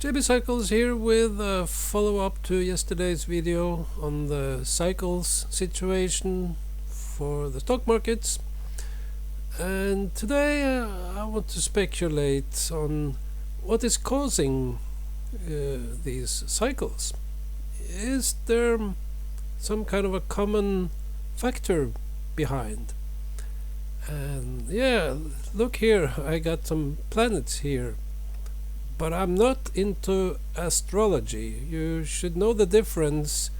JB Cycles here with a follow-up to yesterday's video on the cycles situation for the stock markets. And today I want to speculate on what is causing these cycles. Is there some kind of a common factor behind? And yeah, look here, I got some planets here. But I'm not into astrology. You should know the difference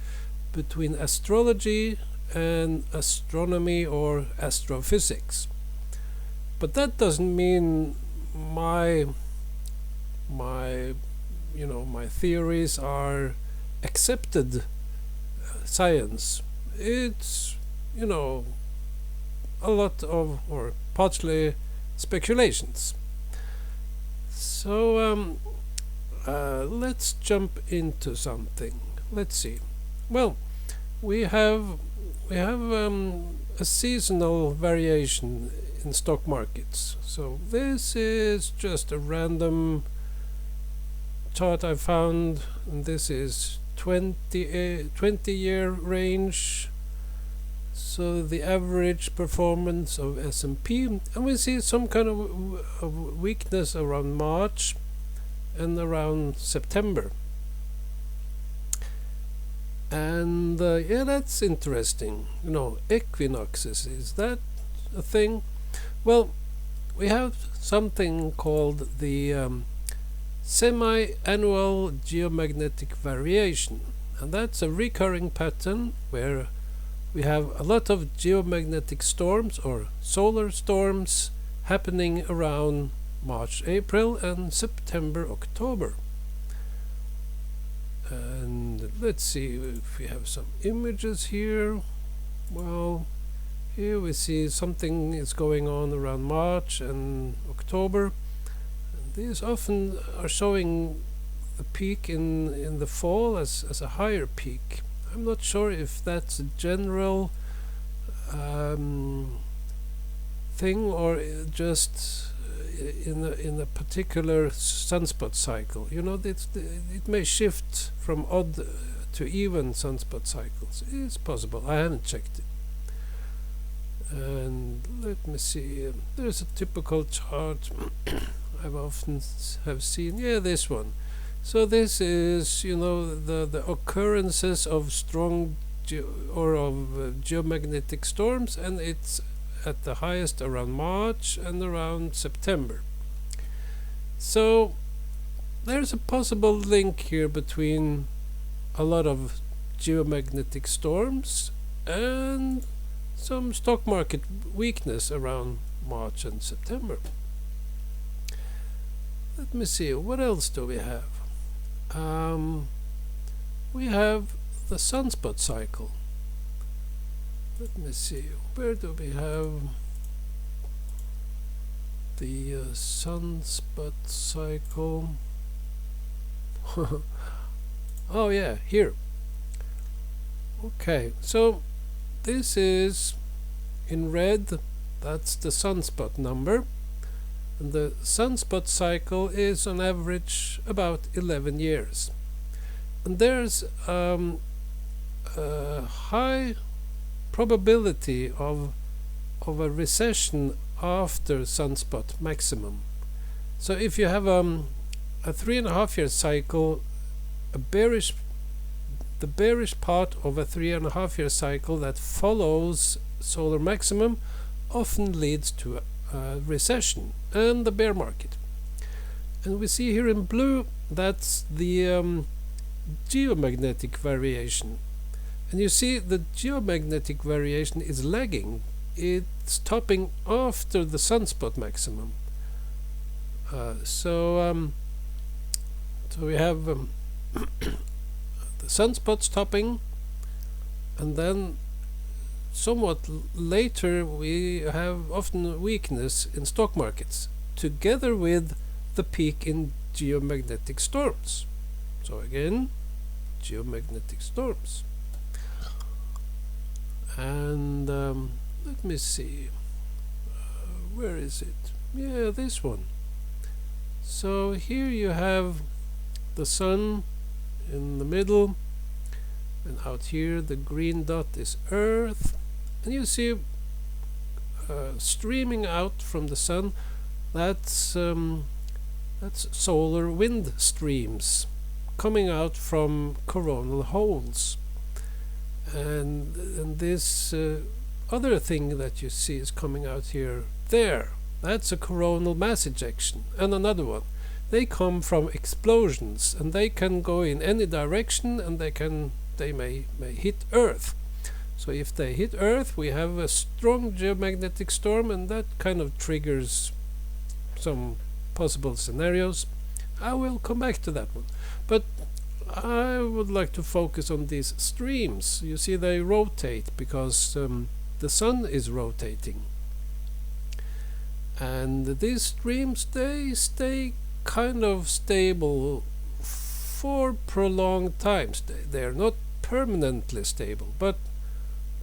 between astrology and astronomy or astrophysics. But that doesn't mean my theories are accepted science. It's a lot of, or partially, speculations. So let's jump into something. Let's see. Well, we have a seasonal variation in stock markets. So this is just a random chart I found, and this is 20-year range. So the average performance of S&P, and we see some kind of weakness around March and around September. And yeah, that's interesting. Equinoxes, is that a thing? Well, we have something called the semi-annual geomagnetic variation, and that's a recurring pattern where we have a lot of geomagnetic storms or solar storms happening around March, April and September, October. And let's see if we have some images here. Well, here we see something is going on around March and October. And these often are showing the peak in the fall as a higher peak. I'm not sure if that's a general thing or just in a particular sunspot cycle. It may shift from odd to even sunspot cycles. It's possible. I haven't checked it. And let me see. There's a typical chart I've often have seen. Yeah, this one. So this is, the occurrences of strong geomagnetic storms, and it's at the highest around March and around September. So there's a possible link here between a lot of geomagnetic storms and some stock market weakness around March and September. Let me see, what else do we have? We have the sunspot cycle. Let me see, where do we have the sunspot cycle? Oh yeah, here. Okay, so this is in red, that's the sunspot number. And the sunspot cycle is on average about 11 years. And there's a high probability of a recession after sunspot maximum. So if you have a 3.5-year cycle, the bearish part of a 3.5-year cycle that follows solar maximum often leads to a recession and the bear market. And we see here in blue, that's the geomagnetic variation. And you see the geomagnetic variation is lagging. It's topping after the sunspot maximum. So we have the sunspots topping, and then somewhat later we have often weakness in stock markets together with the peak in geomagnetic storms. So again, geomagnetic storms. And let me see, where is it? Yeah, this one. So here you have the sun in the middle, and out here the green dot is Earth, and you see streaming out from the sun, that's solar wind streams coming out from coronal holes. And this other thing that you see is coming out here, that's a coronal mass ejection. And another one, they come from explosions, and they can go in any direction, and they may hit Earth. So if they hit Earth, we have a strong geomagnetic storm, and that kind of triggers some possible scenarios. I will come back to that one, but I would like to focus on these streams. You see, they rotate because the sun is rotating, and these streams, they stay kind of stable for prolonged times. They are not permanently stable, but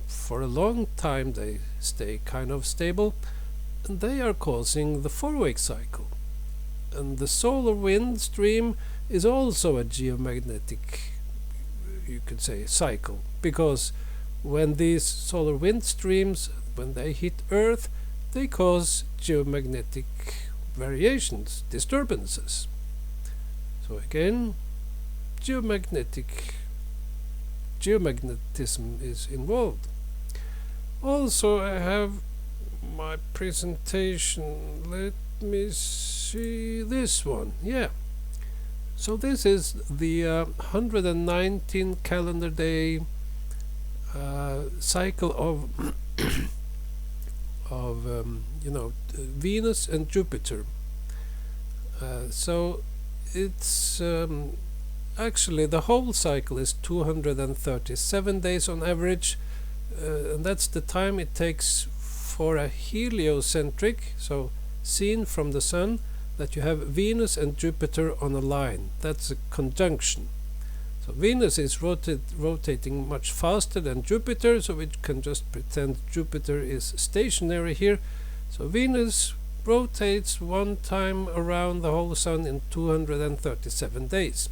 for a long time they stay kind of stable, and they are causing the 4-week cycle. And the solar wind stream is also a geomagnetic, you could say, cycle, because when these solar wind streams, when they hit Earth, they cause geomagnetic variations, disturbances. So again, geomagnetism is involved. Also, I have my presentation. Let me see this one. Yeah. So this is the 119 calendar day cycle of Venus and Jupiter. So it's actually the whole cycle is 237 days on average, and that's the time it takes for a heliocentric, so seen from the sun, that you have Venus and Jupiter on a line. That's a conjunction. So Venus is rotating much faster than Jupiter, so we can just pretend Jupiter is stationary here. So Venus rotates one time around the whole sun in 237 days.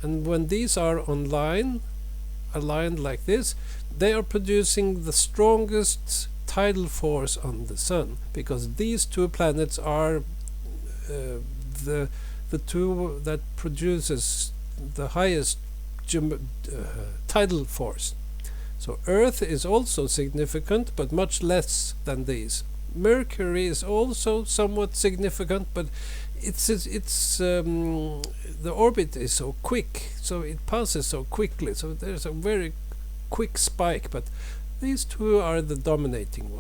And when these are aligned like this, they are producing the strongest tidal force on the sun, because these two planets are the two that produces the highest tidal force. So Earth is also significant, but much less than these. Mercury is also somewhat significant, but the orbit is so quick, so it passes so quickly, so there's a very quick spike, but these two are the dominating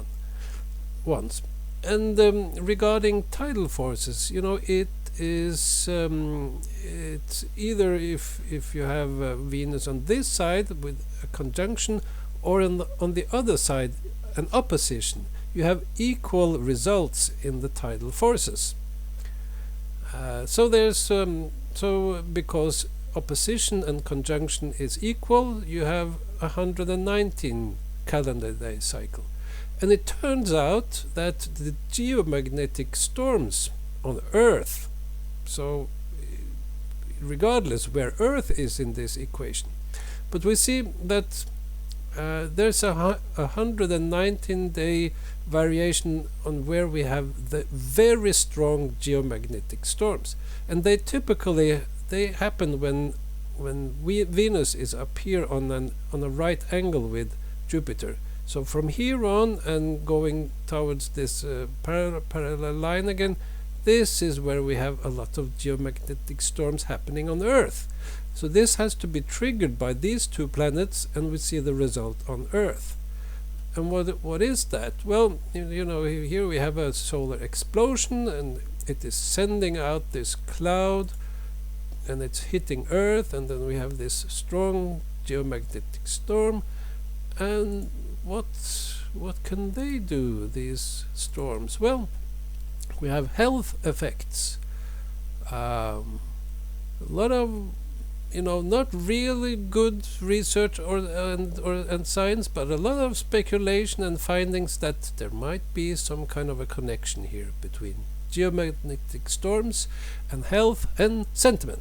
ones. And regarding tidal forces, it is it's either if you have Venus on this side with a conjunction, or on the other side an opposition, you have equal results in the tidal forces. So there's so because opposition and conjunction is equal, you have 119 calendar day cycle. And it turns out that the geomagnetic storms on Earth, so regardless where Earth is in this equation, but we see that there's a 119-day variation on where we have the very strong geomagnetic storms, and they happen when Venus is up here on a right angle with Jupiter. So from here on and going towards this parallel line again, this is where we have a lot of geomagnetic storms happening on Earth. So this has to be triggered by these two planets, and we see the result on Earth. And what is that? Well, here we have a solar explosion, and it is sending out this cloud, and it's hitting Earth, and then we have this strong geomagnetic storm. And what can they do, these storms? Well, we have health effects. A lot of not really good research and science, but a lot of speculation and findings that there might be some kind of a connection here between geomagnetic storms and health and sentiment.